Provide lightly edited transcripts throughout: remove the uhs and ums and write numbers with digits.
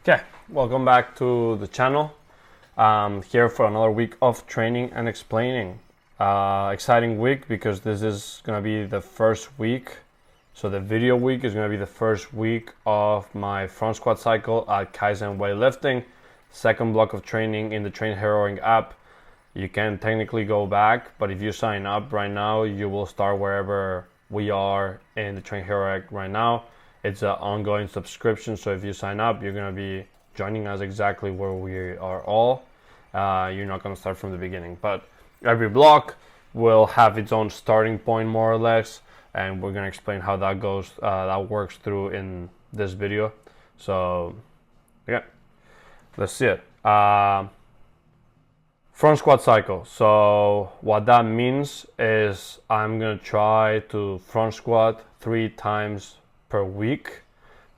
Okay, welcome back to the channel. Here for another week of training and explaining. Exciting week because this is gonna be the first week. So the video week is gonna be the first week of my front squat cycle at Kaizen Weightlifting. Second block of training in the Train Heroing app. You can technically go back, but if you sign up right now, you will start wherever we are in the Train Heroing right now. It's an ongoing subscription, so if you sign up, you're going to be joining us exactly where we are all. You're not going to start from the beginning, but every block will have its own starting point, more or less, and we're going to explain how that goes, that works through in this video. So, yeah, let's see it. Front squat cycle. So what that means is I'm going to try to front squat 3 times per week,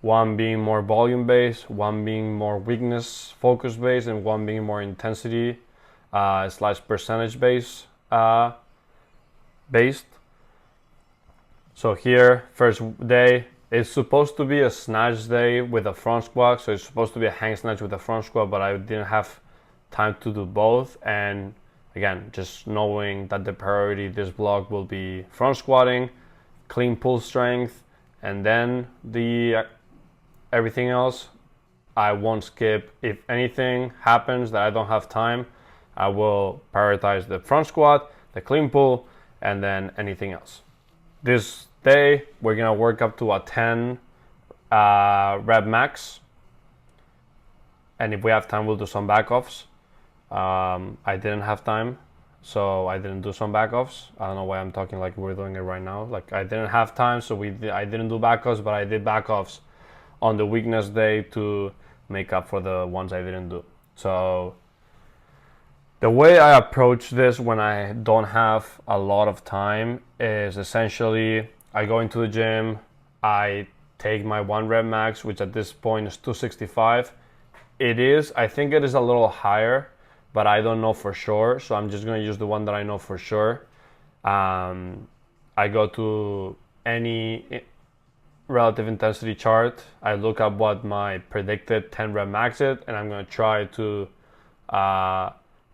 one being more volume based, one being more weakness focus based, and one being more intensity / percentage based. So here, first day, it's supposed to be a snatch day with a front squat, so it's supposed to be a hang snatch with a front squat, but I didn't have time to do both. And again, just knowing that the priority this block will be front squatting, clean pull strength, and then the everything else I won't skip. If anything happens that I don't have time, I will prioritize the front squat, the clean pull, and then anything else. This day we're gonna work up to a 10 rep max, and if we have time we'll do some back offs. I didn't have time, so I didn't do some back offs. I don't know why I'm talking like we're doing it right now. Like I didn't have time, so I didn't do back offs, but I did back offs on the weakness day to make up for the ones I didn't do. So the way I approach this when I don't have a lot of time is essentially I go into the gym, I take my 1 rep max, which at this point is 265. I think it is a little higher, but I don't know for sure, so I'm just going to use the one that I know for sure. I go to any relative intensity chart, I look up what my predicted 10 rep max is, and I'm going to try to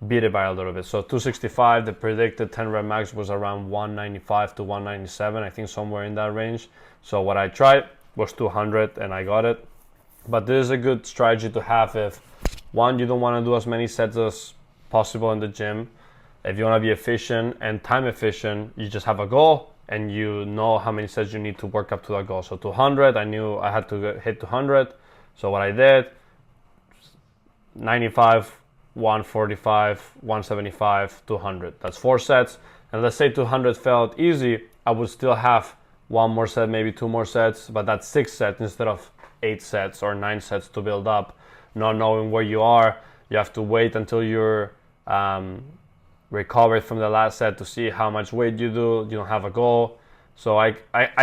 beat it by a little bit. So 265, the predicted 10 rep max was around 195 to 197, I think somewhere in that range. So what I tried was 200 and I got it. But this is a good strategy to have if, one, you don't want to do as many sets as possible in the gym. If you want to be efficient and time efficient, you just have a goal and you know how many sets you need to work up to that goal. So 200, I knew I had to hit 200. So what I did, 95, 145, 175, 200. That's 4 sets. And let's say 200 felt easy, I would still have 1 more set, maybe 2 more sets, but that's 6 sets instead of 8 sets or 9 sets to build up. Not knowing where you are, you have to wait until you're recovered from the last set to see how much weight you do. You don't have a goal. So I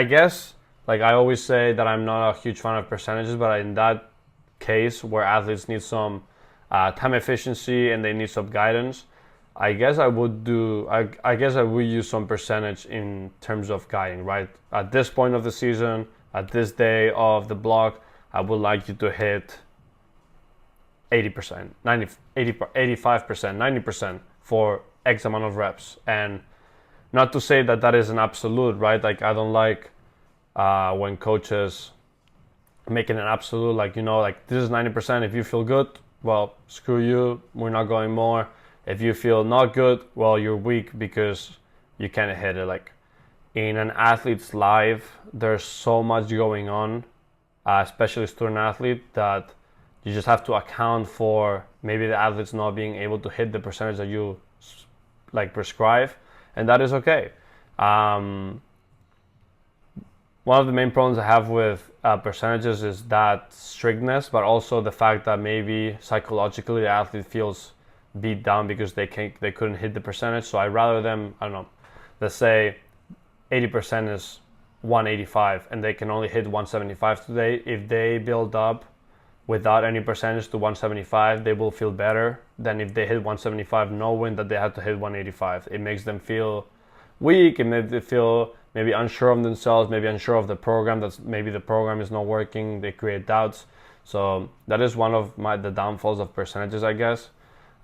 guess, like I always say that I'm not a huge fan of percentages, but in that case where athletes need some time efficiency and they need some guidance, I guess I would use some percentage in terms of guiding, right? At this point of the season, at this day of the block, I would like you to hit 80%, 85%, 90% for X amount of reps. And not to say that that is an absolute, right? Like I don't like when coaches make it an absolute, like, you know, like this is 90%. If you feel good, well, screw you, we're not going more. If you feel not good, well, you're weak because you can't hit it. Like in an athlete's life, there's so much going on, especially student athlete, that you just have to account for maybe the athletes not being able to hit the percentage that you like prescribe, and that is okay. One of the main problems I have with percentages is that strictness, but also the fact that maybe psychologically the athlete feels beat down because they couldn't hit the percentage. So I rather them, I don't know, let's say 80% is 185 and they can only hit 175 today. If they build up without any percentage to 175, they will feel better than if they hit 175 knowing that they had to hit 185. It makes them feel weak, it makes them feel maybe unsure of themselves, maybe unsure of the program, that's maybe the program is not working, they create doubts. So that is one of the downfalls of percentages, I guess.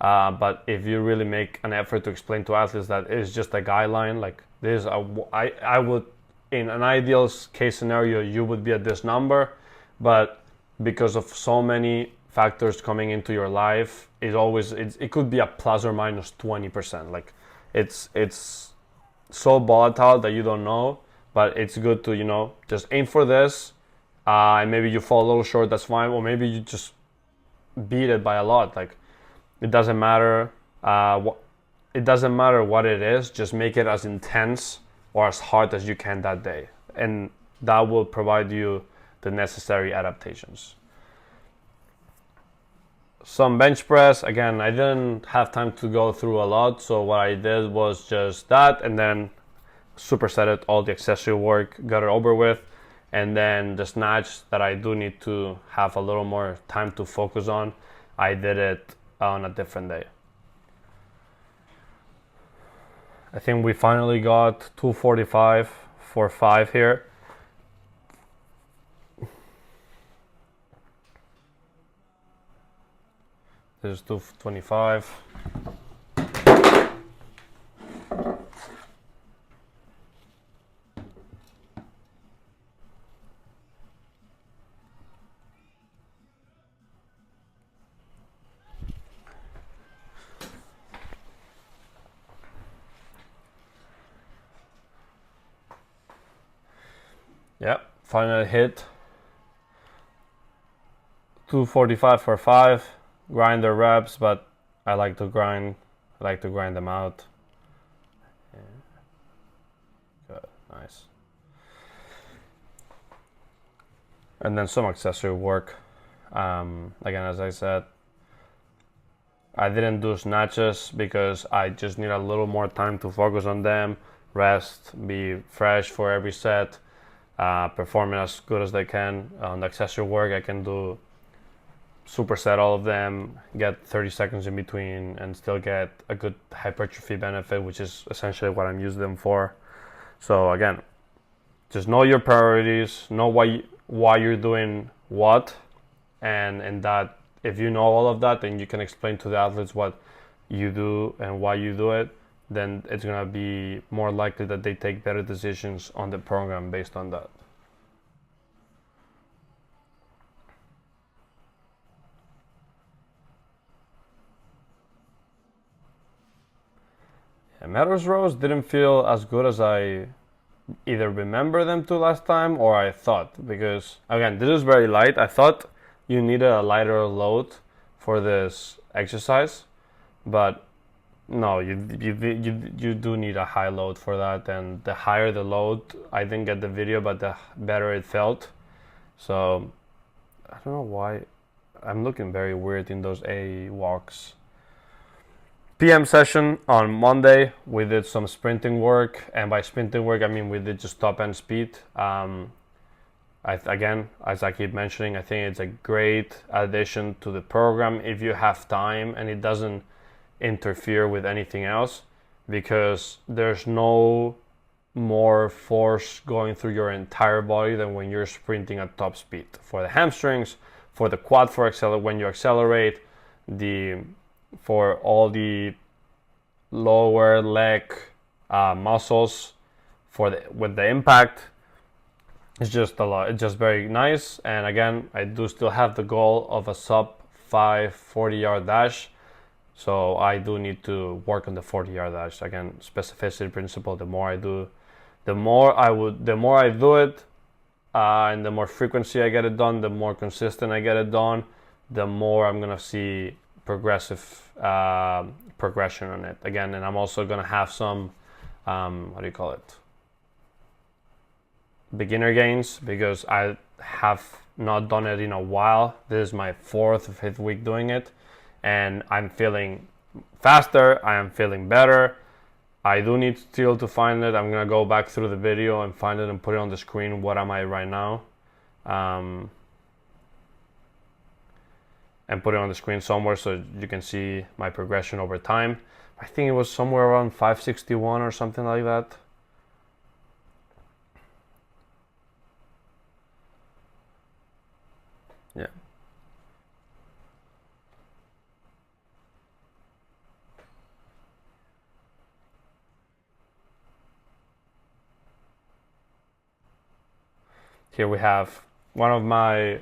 But if you really make an effort to explain to athletes that it's just a guideline, like this, I would, in an ideal case scenario, you would be at this number, but because of so many factors coming into your life, it could be a plus or minus 20%. Like it's so volatile that you don't know, but it's good to just aim for this, and maybe you fall a little short, that's fine, or maybe you just beat it by a lot. Like it doesn't matter what it is, just make it as intense or as hard as you can that day, and that will provide you the necessary adaptations. Some bench press, again, I didn't have time to go through a lot, so what I did was just that, and then superset it, all the accessory work, got it over with. And then the snatch that I do need to have a little more time to focus on, I did it on a different day. I think we finally got 245 for 5 here. This is 225. Yeah, finally hit 245 for 5. Grind the reps, but I like to grind them out. Yeah. Good, nice. And then some accessory work. Again, as I said, I didn't do snatches because I just need a little more time to focus on them, rest, be fresh for every set, performing as good as they can. On the accessory work, I can do superset all of them, get 30 seconds in between, and still get a good hypertrophy benefit, which is essentially what I'm using them for. So again, just know your priorities, know why you're doing what, and that if you know all of that, then you can explain to the athletes what you do and why you do it. Then it's gonna be more likely that they take better decisions on the program based on that. And Meadows rows didn't feel as good as I either remember them to last time or I thought, because again, this is very light. I thought you needed a lighter load for this exercise, but no, you do need a high load for that, and the higher the load, I didn't get the video, but the better it felt. So I don't know why I'm looking very weird in those A walks. PM session on Monday, we did some sprinting work, and by sprinting work I mean we did just top end speed. Again, as I keep mentioning, I think it's a great addition to the program if you have time and it doesn't interfere with anything else, because there's no more force going through your entire body than when you're sprinting at top speed. For the hamstrings, for the quad, when you accelerate, for all the lower leg muscles, with the impact, it's just a lot. It's just very nice. And again, I do still have the goal of a sub 5 40-yard dash, so I do need to work on the 40-yard dash. Again, specificity principle, the more I do it, and the more frequency I get it done, the more consistent I get it done, the more I'm gonna see progressive progression on it. Again, and I'm also gonna have some beginner gains, because I have not done it in a while. This is my 4th or 5th week doing it, and I'm feeling faster, I am feeling better. I do need still to find it. I'm gonna go back through the video and find it and put it on the screen. What am I right now? And put it on the screen somewhere so you can see my progression over time. I think it was somewhere around 561 or something like that. Yeah. Here we have one of my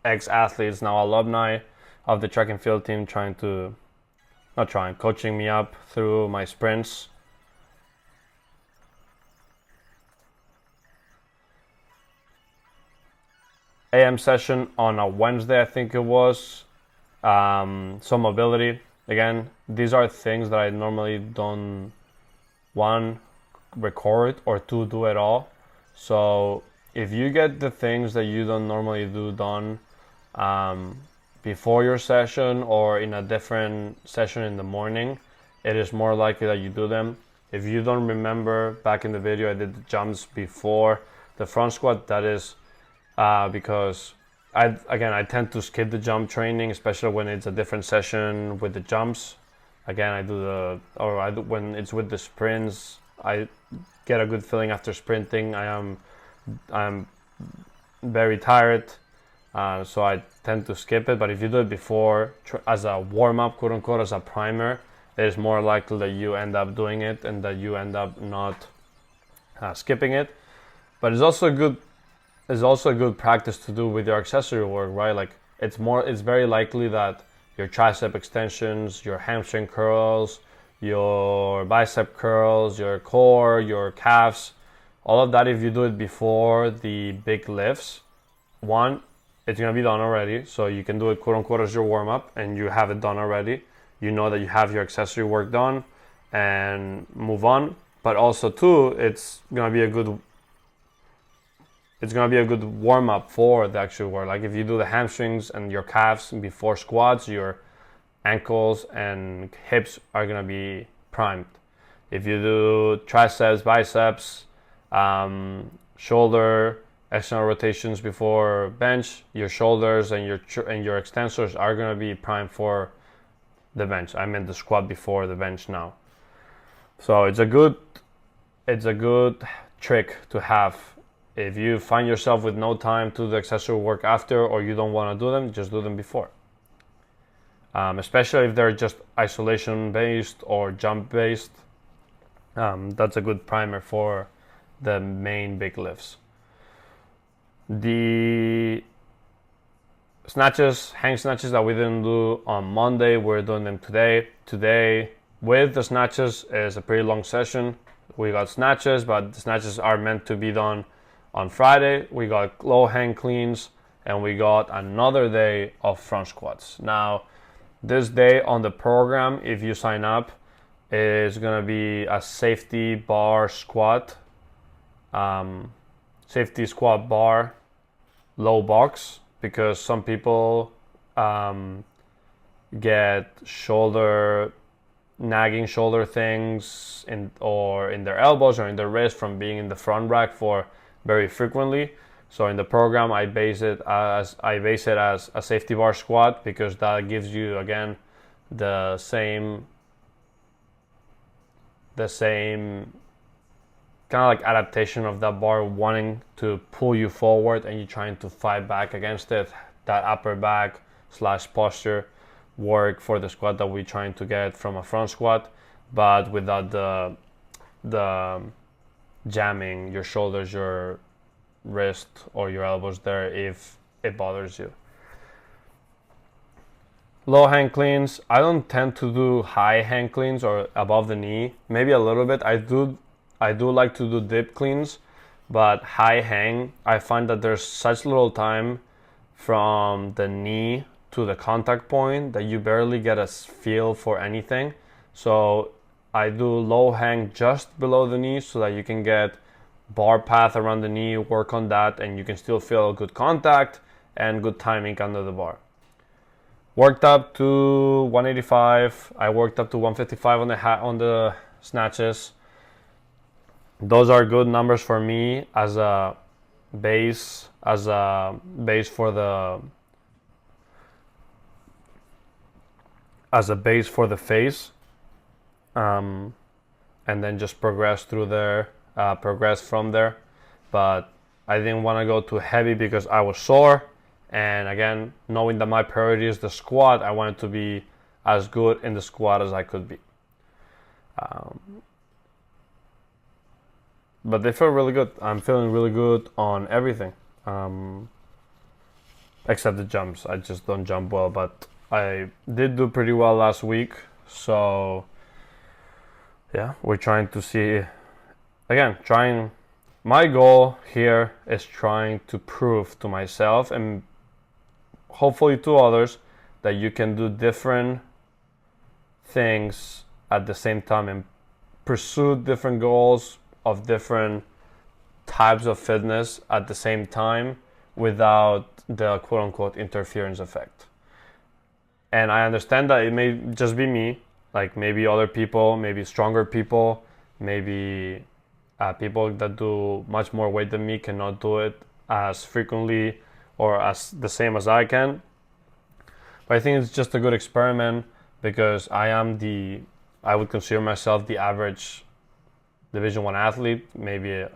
ex-athletes, now alumni of the track and field team, coaching me up through my sprints. AM session on a Wednesday, I think it was. Some mobility. Again, these are things that I normally don't, one, record, or two, do at all. So if you get the things that you don't normally do done before your session or in a different session in the morning, it is more likely that you do them. If you don't remember, back in the video I did the jumps before the front squat. That is because I tend to skip the jump training, especially when it's a different session with the jumps. Again, when it's with the sprints, I get a good feeling after sprinting. I'm very tired, so I tend to skip it. But if you do it before as a warm-up, quote unquote, as a primer, it is more likely that you end up doing it and that you end up not skipping it. But it's also a good practice to do with your accessory work, right? Like it's very likely that your tricep extensions, your hamstring curls, your bicep curls, your core, your calves, all of that, if you do it before the big lifts, one, it's gonna be done already, so you can do it quote unquote as your warm-up and you have it done already. You know that you have your accessory work done and move on. But also two, it's gonna be a good warm-up for the actual work. Like if you do the hamstrings and your calves before squats, your ankles and hips are gonna be primed. If you do triceps, biceps, shoulder, external rotations before bench, your shoulders and your extensors are gonna be primed for the bench. I meant the squat before the bench now. So it's a good trick to have. If you find yourself with no time to do the accessory work after, or you don't want to do them, just do them before. Especially if they're just isolation based or jump based, that's a good primer for the main big lifts. The snatches, hang snatches that we didn't do on Monday, we're doing them today. Today with the snatches is a pretty long session. We got snatches, but the snatches are meant to be done on Friday. We got low hang cleans and we got another day of front squats. Now, this day on the program, if you sign up, is gonna be a safety bar squat, safety squat bar, low box, because some people get nagging shoulder things in their elbows or in their wrist from being in the front rack for very frequently. So in the program, I base it as a safety bar squat, because that gives you again the same kind of like adaptation of that bar wanting to pull you forward and you trying to fight back against it. That upper back / posture work for the squat that we're trying to get from a front squat, but without the jamming your shoulders, your wrist, or your elbows there if it bothers you. Low hang cleans, I don't tend to do high hang cleans or above the knee. Maybe a little bit. I do like to do dip cleans, but high hang, I find that there's such little time from the knee to the contact point that you barely get a feel for anything. So I do low hang just below the knee so that you can get bar path around the knee, work on that, and you can still feel good contact and good timing under the bar. Worked up to 185. I worked up to 155 on the snatches. Those are good numbers for me as a base for the phase, and then just progress from there. But I didn't want to go too heavy because I was sore, and again, knowing that my priority is the squat, I wanted to be as good in the squat as I could be. but they feel really good. I'm feeling really good on everything, except the jumps. I just don't jump well, but I did do pretty well last week. So yeah, we're trying to see again. My goal here is trying to prove to myself and hopefully to others that you can do different things at the same time and pursue different goals of different types of fitness at the same time without the quote unquote interference effect. And I understand that it may just be me, like maybe other people, maybe stronger people, maybe people that do much more weight than me cannot do it as frequently or as the same as I can. But I think it's just a good experiment because I would consider myself the average Division 1 athlete, maybe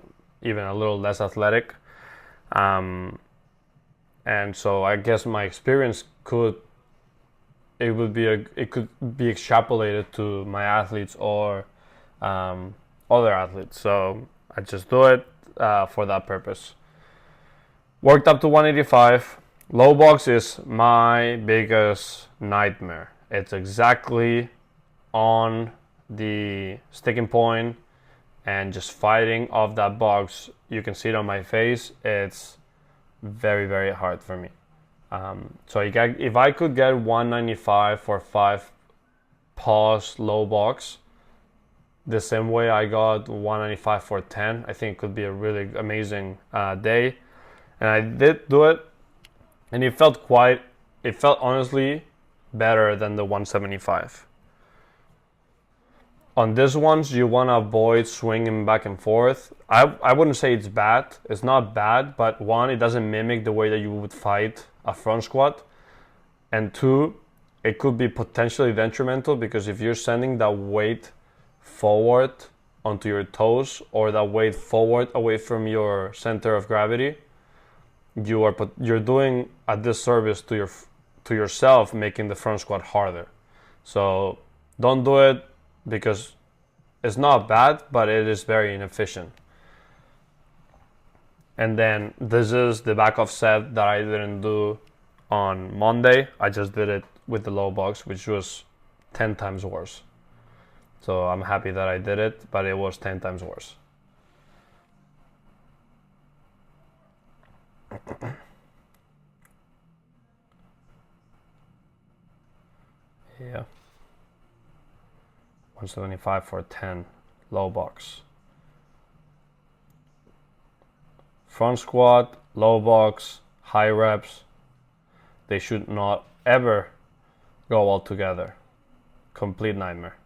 even a little less athletic. And so I guess my experience could be extrapolated to my athletes or other athletes. So I just do it for that purpose. Worked up to 185. Low box is my biggest nightmare. It's exactly on the sticking point and just fighting off that box. You can see it on my face. It's very, very hard for me. So if I could get 195 for 5 pause low box, the same way I got 195 for 10, I think it could be a really amazing day. And I did do it, and it felt honestly better than the 175. On these ones, you want to avoid swinging back and forth. I wouldn't say it's bad. It's not bad, but one, it doesn't mimic the way that you would fight a front squat. And two, it could be potentially detrimental because if you're sending that weight forward onto your toes or that weight forward away from your center of gravity, you're doing a disservice to yourself, making the front squat harder. So don't do it because it's not bad, but it is very inefficient. And then this is the back off set that I didn't do on Monday. I just did it with the low box, which was 10 times worse. So I'm happy that I did it, but it was 10 times worse. Yeah. 175 for 10 low box. Front squat, low box, high reps, they should not ever go all together. Complete nightmare.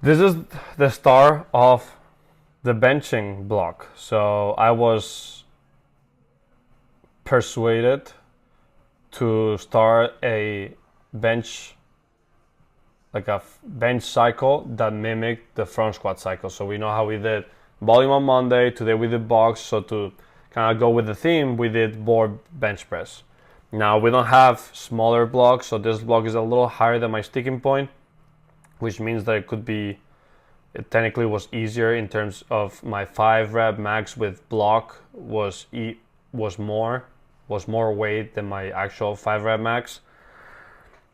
This is the start of the benching block. So I was persuaded to start a bench cycle that mimicked the front squat cycle. So we know how we did volume on Monday. Today we did box. So to kind of go with the theme, we did board bench press. Now we don't have smaller blocks, so this block is a little higher than my sticking point, which means that it technically was easier in terms of my 5 rep max with block was more weight than my actual 5 rep max.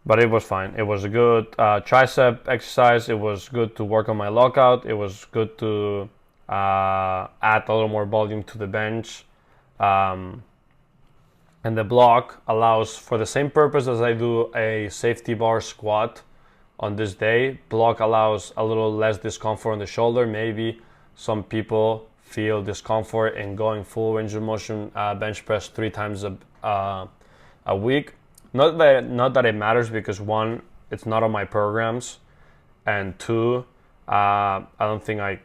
But it was fine. It was a good tricep exercise. It was good to work on my lockout. It was good to add a little more volume to the bench. And the block allows, for the same purpose as I do a safety bar squat on this day, block allows a little less discomfort on the shoulder. Maybe some people feel discomfort in going full range of motion bench press 3 times a week. Not that it matters because one, it's not on my programs, and two, I don't think I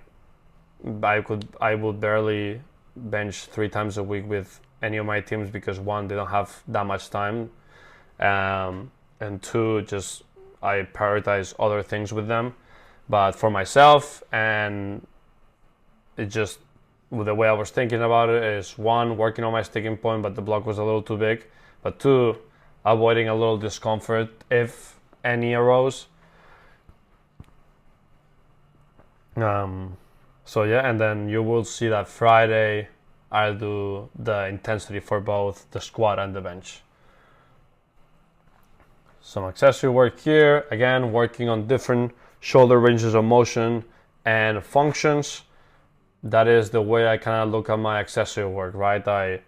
would barely bench 3 times a week with any of my teams because one, they don't have that much time, and two, just I prioritize other things with them. But for myself, and it just the way I was thinking about it is one, working on my sticking point, but the block was a little too big, but two, avoiding a little discomfort if any arose. So yeah, and then you will see that Friday I'll do the intensity for both the squat and the bench. Some accessory work here, again working on different shoulder ranges of motion and functions. That is the way I kind of look at my accessory work, right? I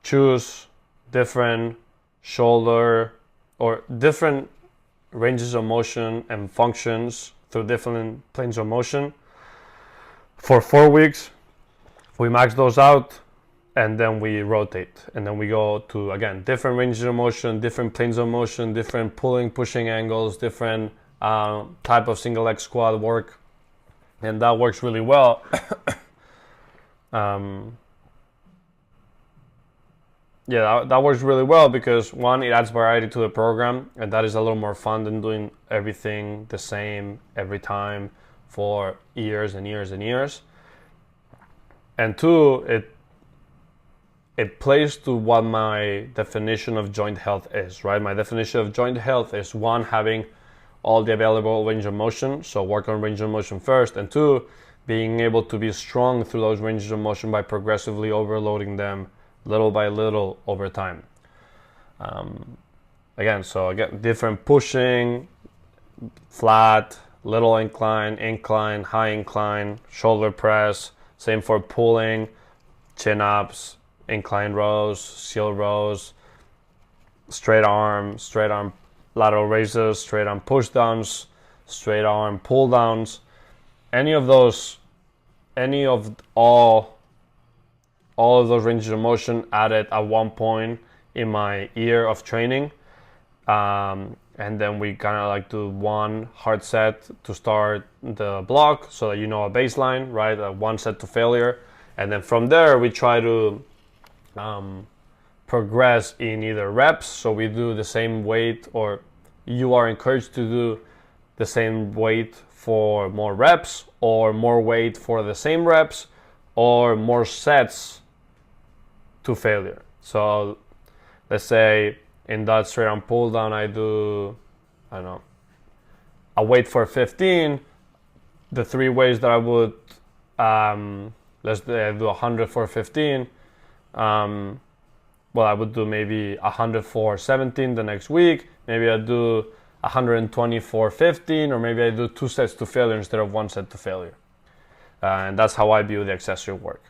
choose different shoulder or different ranges of motion and functions through different planes of motion. For 4 weeks, we max those out and then we rotate. And then we go to, again, different ranges of motion, different planes of motion, different pulling, pushing angles, different type of single leg squat work. And that works really well. Yeah, that works really well because one, it adds variety to the program, and that is a little more fun than doing everything the same every time for years and years and years. And two, it plays to what my definition of joint health is, right? My definition of joint health is one, having all the available range of motion, so work on range of motion first, and two, being able to be strong through those ranges of motion by progressively overloading them little by little over time. Again, different pushing, flat, little incline, high incline, shoulder press, same for pulling, chin-ups, incline rows, seal rows, straight arm lateral raises, straight arm push downs, straight arm pull downs, any of all of those ranges of motion added at one point in my year of training. And then we kind of like do one hard set to start the block so that you know a baseline, right? One set to failure. And then from there, we try to progress in either reps. So we do the same weight, or you are encouraged to do the same weight for more reps, or more weight for the same reps, or more sets to failure. So let's say in that straight arm pull down, I do, I don't know, a weight for 15. The three ways that I would, let's do 100 for 15. Well, I would do maybe 100 for 17 the next week. Maybe I do 120 for 15, or maybe I do 2 sets to failure instead of 1 set to failure. And that's how I view the accessory work.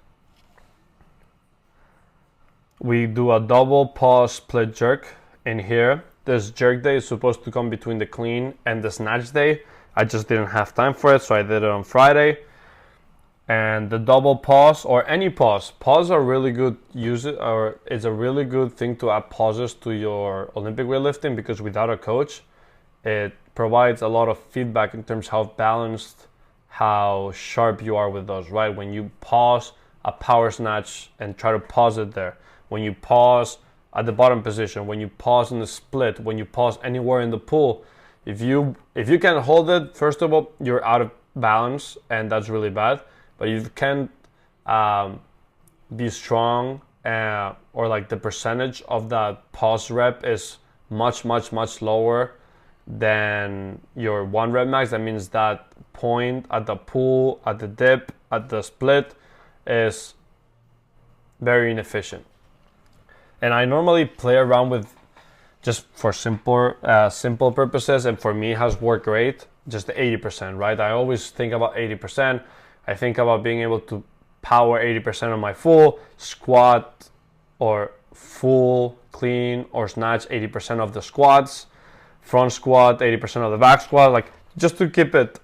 We do a double pause split jerk in here. This jerk day is supposed to come between the clean and the snatch day. I just didn't have time for it, so I did it on Friday. And the double pause, or any pause are really good. It's a really good thing to add pauses to your Olympic weightlifting, because without a coach, it provides a lot of feedback in terms of how balanced, how sharp you are with those, right? When you pause a power snatch and try to pause it there, when you pause at the bottom position, when you pause in the split, when you pause anywhere in the pull, if you can't hold it, first of all, you're out of balance, and that's really bad. But if you can't be strong, or like the percentage of that pause rep is much lower than your 1 rep max, that means that point at the pull, at the dip, at the split is very inefficient. And I normally play around with, just for simple purposes, and for me has worked great, just the 80%, right? I always think about 80%. I think about being able to power 80% of my full, squat or full clean or snatch 80% of the squats, front squat 80% of the back squat, like just to keep it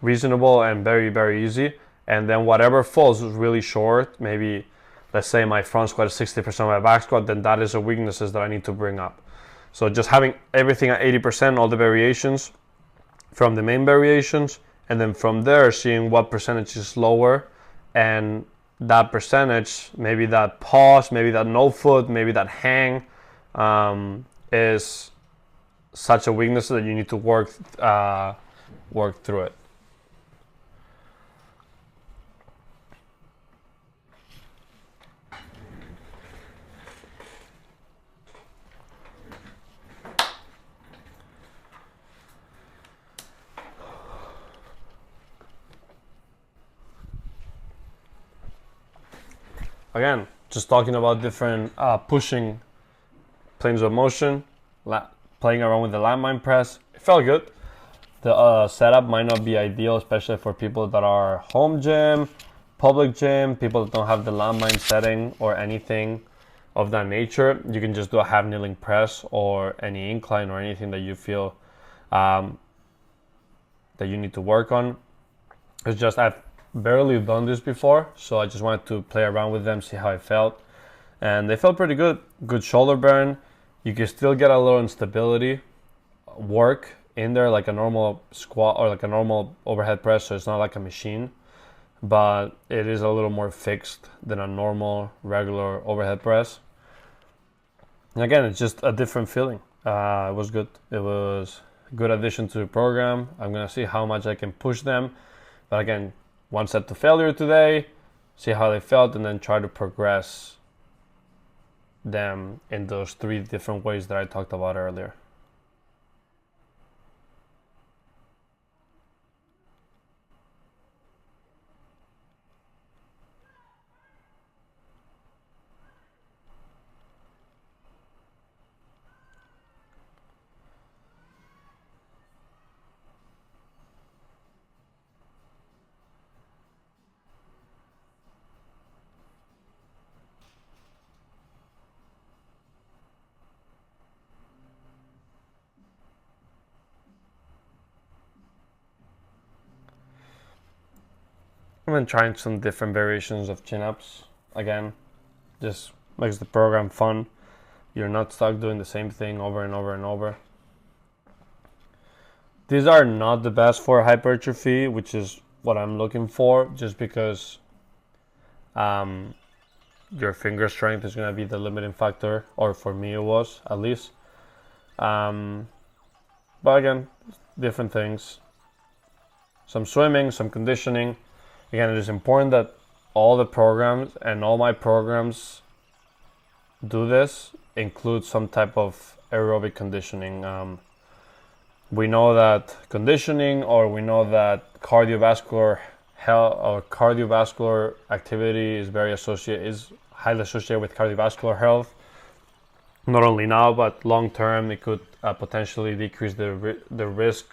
reasonable and very, very easy. And then whatever falls is really short, maybe let's say my front squat is 60% of my back squat, then that is the weaknesses that I need to bring up. So just having everything at 80%, all the variations from the main variations, and then from there seeing what percentage is lower, and that percentage, maybe that pause, maybe that no foot, maybe that hang, is such a weakness that you need to work through it. again, just talking about different pushing planes of motion, playing around with the landmine press. It felt good. The setup might not be ideal, especially for people that are home gym, public gym, people that don't have the landmine setting or anything of that nature. You can just do a half kneeling press or any incline or anything that you feel that you need to work on. It's just I've barely done this before, so I just wanted to play around with them, see how I felt, and they felt pretty good. Good shoulder burn. You can still get a little instability work in there, like a normal squat or like a normal overhead press, so it's not like a machine, but it is a little more fixed than a normal regular overhead press. And again, it's just a different feeling. It was good. It was a good addition to the program. I'm gonna see how much I can push them, but again, one set to failure today, see how they felt, and then try to progress them in those 3 different ways that I talked about earlier. I've been trying some different variations of chin-ups. Again, just makes the program fun. You're not stuck doing the same thing over and over and over. These are not the best for hypertrophy, which is what I'm looking for, just because your finger strength is going to be the limiting factor, or for me it was, at least. But again, different things. Some swimming, some conditioning. Again, it is important that all the programs and all my programs do this, include some type of aerobic conditioning. We know that conditioning, or we know that cardiovascular health or cardiovascular activity is highly associated with cardiovascular health. Not only now, but long term, it could potentially decrease the risk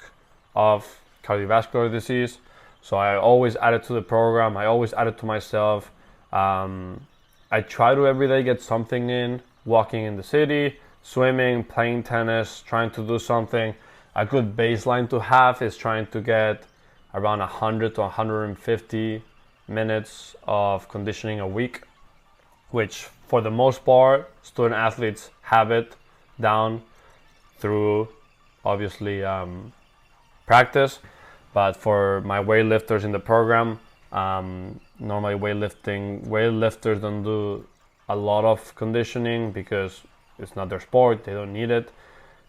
of cardiovascular disease. So I always add it to the program. I always add it to myself. I try to every day get something in, walking in the city, swimming, playing tennis, trying to do something. A good baseline to have is trying to get around 100 to 150 minutes of conditioning a week, which for the most part, student athletes have it down through, obviously, practice. But for my weightlifters in the program, normally weightlifters don't do a lot of conditioning because it's not their sport, they don't need it.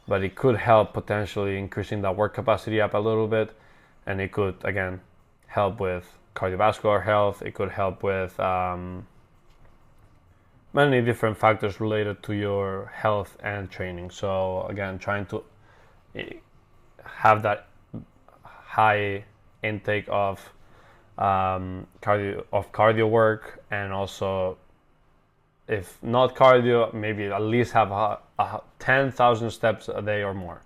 But it could help potentially increasing that work capacity up a little bit. And it could, again, help with cardiovascular health. It could help with many different factors related to your health and training. So again, trying to have that high intake of cardio work, and also, if not cardio, maybe at least have 10,000 steps a day or more.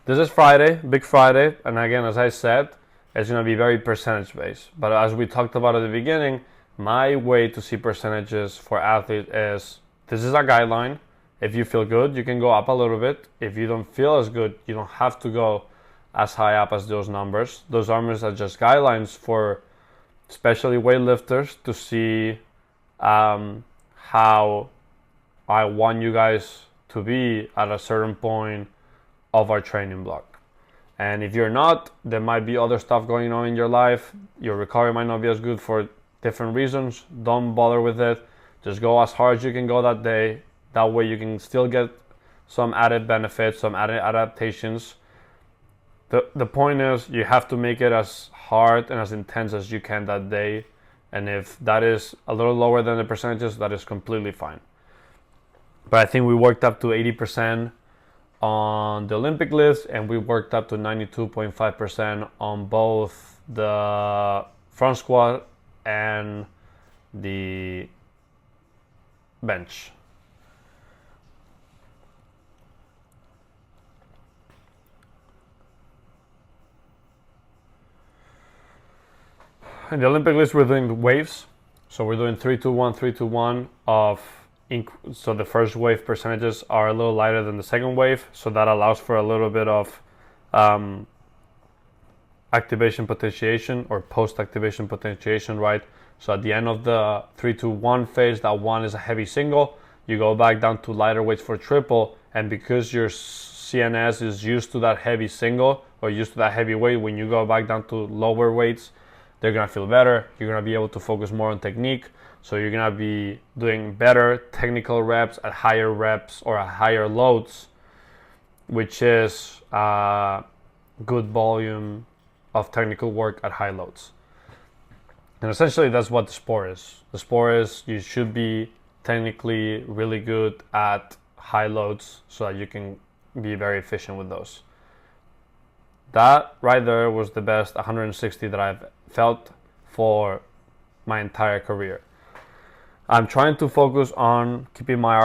This is Friday, big Friday, and again, as I said, it's going to be very percentage based. But as we talked about at the beginning, my way to see percentages for athletes is, this is a guideline. If you feel good, you can go up a little bit. If you don't feel as good, you don't have to go as high up as those numbers. Those numbers are just guidelines for especially weightlifters to see how I want you guys to be at a certain point of our training block. And if you're not, there might be other stuff going on in your life. Your recovery might not be as good for different reasons. Don't bother with it. Just go as hard as you can go that day. That way you can still get some added benefits, some added adaptations. The point is, you have to make it as hard and as intense as you can that day. And if that is a little lower than the percentages, that is completely fine. But I think we worked up to 80% on the Olympic lifts, and we worked up to 92.5% on both the front squat and the bench. In the Olympic list, we're doing waves. So we're doing 3-2-1, 3-2-1 of so the first wave percentages are a little lighter than the second wave. So that allows for a little bit of activation potentiation or post-activation potentiation, right? So at the end of the 3-2-1 phase, that one is a heavy single. You go back down to lighter weights for triple, and because your CNS is used to that heavy single or used to that heavy weight, when you go back down to lower weights, they're gonna feel better. You're gonna be able to focus more on technique. So you're gonna be doing better technical reps at higher reps or at higher loads, which is good volume of technical work at high loads. And essentially that's what the sport is. The sport is you should be technically really good at high loads so that you can be very efficient with those. That right there was the best 160 that I've felt for my entire career. I'm trying to focus on keeping my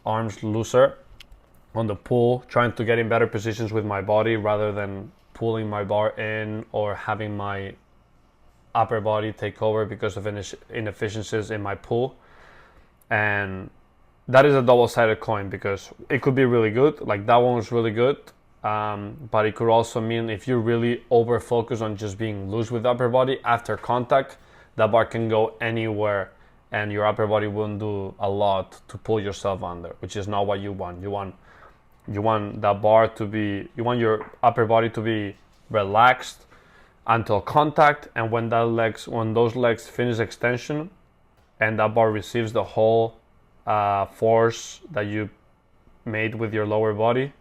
arms looser on the pull, trying to get in better positions with my body rather than pulling my bar in or having my upper body take over because of inefficiencies in my pull. And that is a double-sided coin because it could be really good, like that one was really good, but it could also mean if you really over focus on just being loose with the upper body after contact, that bar can go anywhere and your upper body won't do a lot to pull yourself under, which is not what you want. You want that bar to be, you want your upper body to be relaxed until contact, and when those legs finish extension and that bar receives the whole force that you made with your lower body,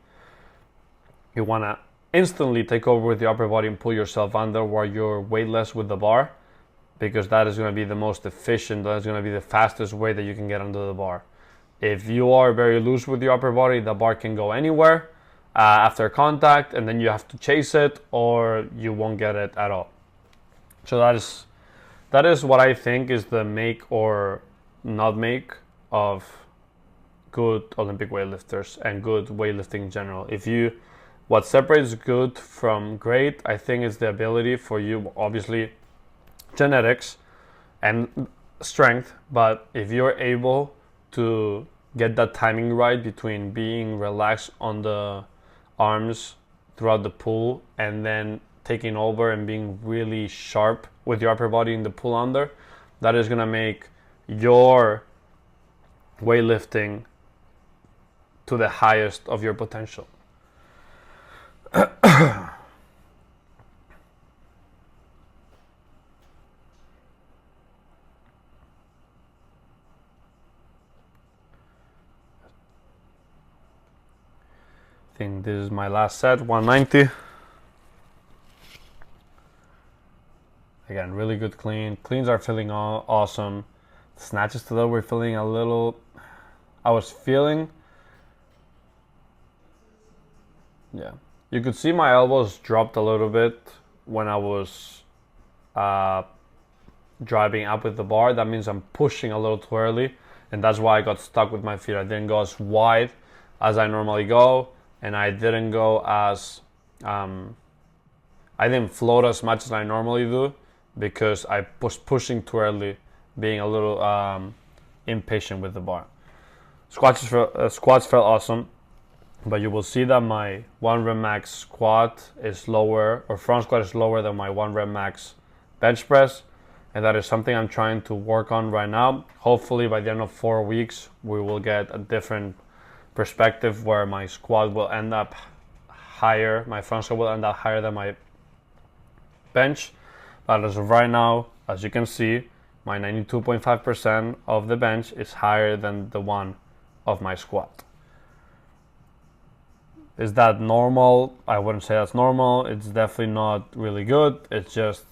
you want to instantly take over with the upper body and pull yourself under while you're weightless with the bar, because that is going to be the most efficient, that's going to be the fastest way that you can get under the bar. If you are very loose with your upper body, the bar can go anywhere after contact, and then you have to chase it or you won't get it at all. So that is what I think is the make or not make of good Olympic weightlifters and good weightlifting in general. What separates good from great, I think, is the ability for you, obviously genetics and strength, but if you're able to get that timing right between being relaxed on the arms throughout the pull and then taking over and being really sharp with your upper body in the pull under, that is going to make your weightlifting to the highest of your potential. I think this is my last set, 190. Again, really good clean. Cleans are feeling awesome. Snatches today were feeling a little, yeah. You could see my elbows dropped a little bit when I was driving up with the bar. That means I'm pushing a little too early, and that's why I got stuck with my feet. I didn't go as wide as I normally go, and I didn't go as, I didn't float as much as I normally do because I was pushing too early, being a little impatient with the bar. Squats felt awesome, but you will see that my 1 rep max squat is lower, or front squat is lower than my 1 rep max bench press, and that is something I'm trying to work on right now. Hopefully by the end of 4 weeks we will get a different perspective where my squat will end up higher, my front squat will end up higher than my bench. But as of right now, as you can see, my 92.5% of the bench is higher than the one of my squat. Is that normal? I wouldn't say that's normal. It's definitely not really good. It's just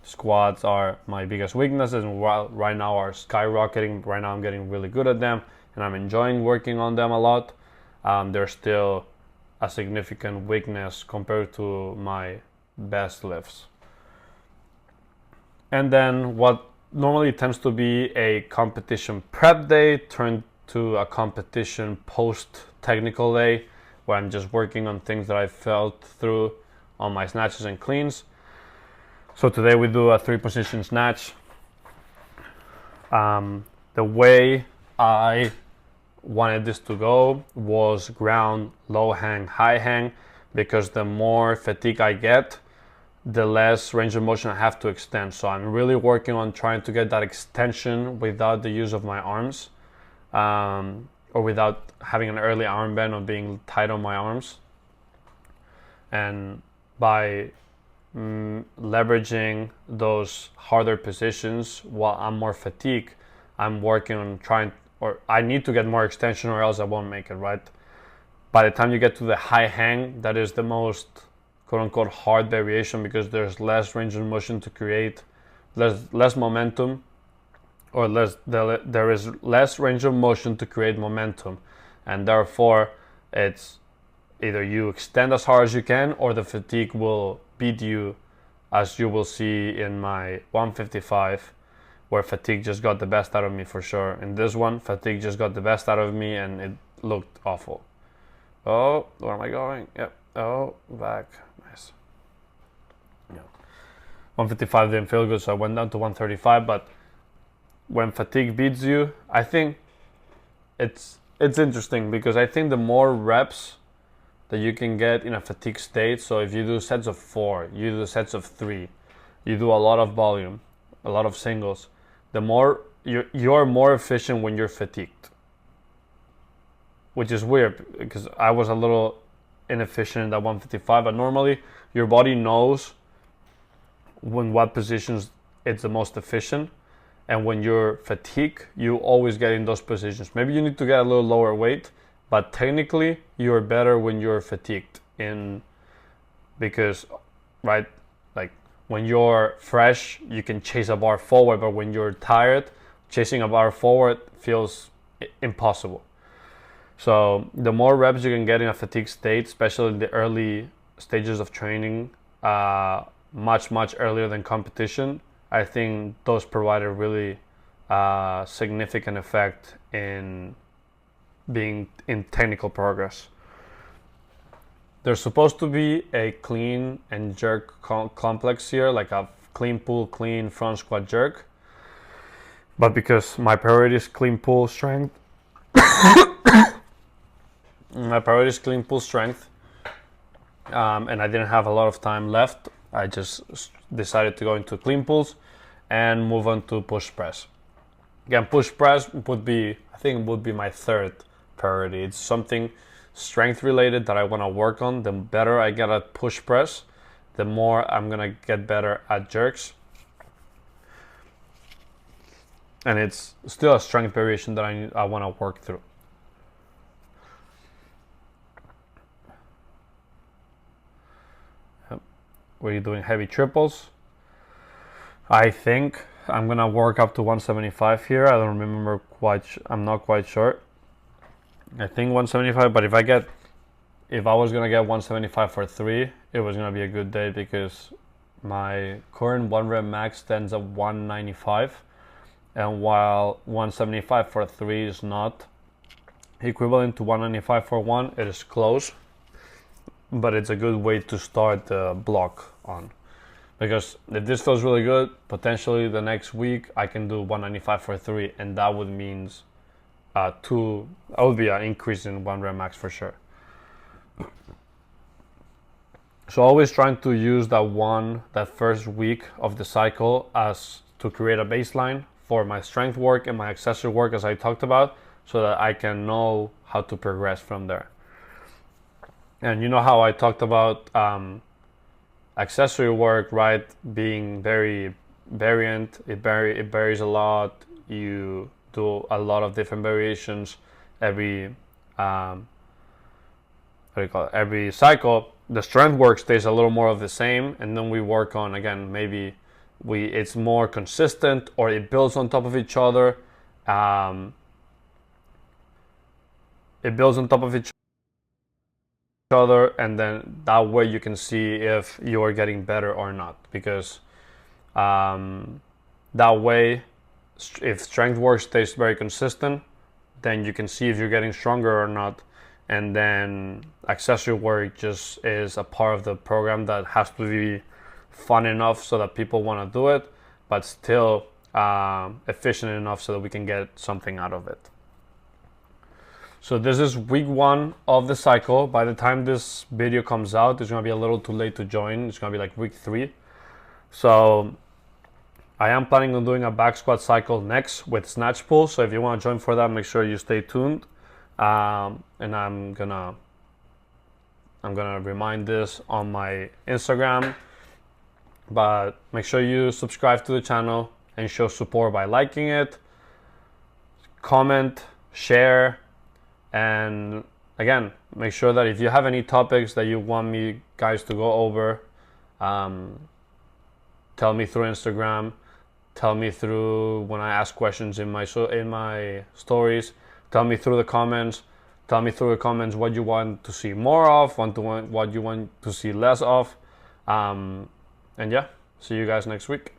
squats are my biggest weaknesses, and right now are skyrocketing. Right now I'm getting really good at them, and I'm enjoying working on them a lot. They're still a significant weakness compared to my best lifts. And then what normally it tends to be a competition prep day turned to a competition post technical day, where I'm just working on things that I felt through on my snatches and cleans. So today we do a 3-position snatch. The way I wanted this to go was ground, low hang, high hang, because the more fatigue I get, the less range of motion I have to extend. So I'm really working on trying to get that extension without the use of my arms, or without having an early arm bend or being tight on my arms. And by leveraging those harder positions while I'm more fatigued, I'm working on trying, or I need to get more extension or else I won't make it, right? By the time you get to the high hang, that is the most quote unquote hard variation, because there's less range of motion to create, less momentum, or there is less range of motion to create momentum, and therefore it's either you extend as hard as you can or the fatigue will beat you, as you will see in my 155, where fatigue just got the best out of me for sure. In this one, fatigue just got the best out of me and it looked awful. Oh, where am I going? Yep. Oh, back. Nice. Yeah. 155 didn't feel good, so I went down to 135. But when fatigue beats you, I think it's interesting, because I think the more reps that you can get in a fatigue state, so if you do sets of 4, you do sets of 3, you do a lot of volume, a lot of singles, the more you're more efficient when you're fatigued. Which is weird, because I was a little inefficient at 155, but normally your body knows when what positions it's the most efficient, and when you're fatigued, you always get in those positions. Maybe you need to get a little lower weight, but technically you're better when you're fatigued, because right, like when you're fresh you can chase a bar forward, but when you're tired, chasing a bar forward feels impossible. So the more reps you can get in a fatigue state, especially in the early stages of training, much earlier than competition, I think those provide a really significant effect in being in technical progress. There's supposed to be a clean and jerk complex here, like a clean pull, clean front squat jerk. But because my priority is clean pull strength, and I didn't have a lot of time left, I just decided to go into clean pulls and move on to push press. Again, push press would be my third priority. It's something strength related that I want to work on. The better I get at push press, the more I'm gonna get better at jerks. And it's still a strength variation that I want to work through. We're doing heavy triples. I think I'm gonna work up to 175 here. I don't remember I'm not quite sure. I think 175, but if I was gonna get 175 for 3, it was gonna be a good day, because my current 1 rep max stands at 195, and while 175 for 3 is not equivalent to 195 for 1, it is close, but it's a good way to start the block on. Because if this feels really good, potentially the next week I can do 195 for 3, and that would means that would be an increase in 1 rep max for sure. So always trying to use that first week of the cycle as to create a baseline for my strength work and my accessory work, as I talked about, so that I can know how to progress from there. And you know how I talked about accessory work, right, being very variant. It varies a lot. You do a lot of different variations every every cycle. The strength work stays a little more of the same, and then we work on, again, maybe it's more consistent, or it builds on top of each other. It builds on top of each other, and then that way you can see if you are getting better or not, because That way, if strength work stays very consistent, then you can see if you're getting stronger or not. And then accessory work just is a part of the program that has to be fun enough so that people want to do it, but still efficient enough so that we can get something out of it. So this is week 1 of the cycle. By the time this video comes out, it's going to be a little too late to join. It's going to be like week 3. So I am planning on doing a back squat cycle next with snatch pull. So if you want to join for that, make sure you stay tuned. And I'm gonna remind this on my Instagram. But make sure you subscribe to the channel and show support by liking it, comment, share, and again, make sure that if you have any topics that you want me guys to go over, tell me through Instagram, tell me through when I ask questions in my stories, tell me through the comments, what you want to see more of, what you want to see less of, and yeah, see you guys next week.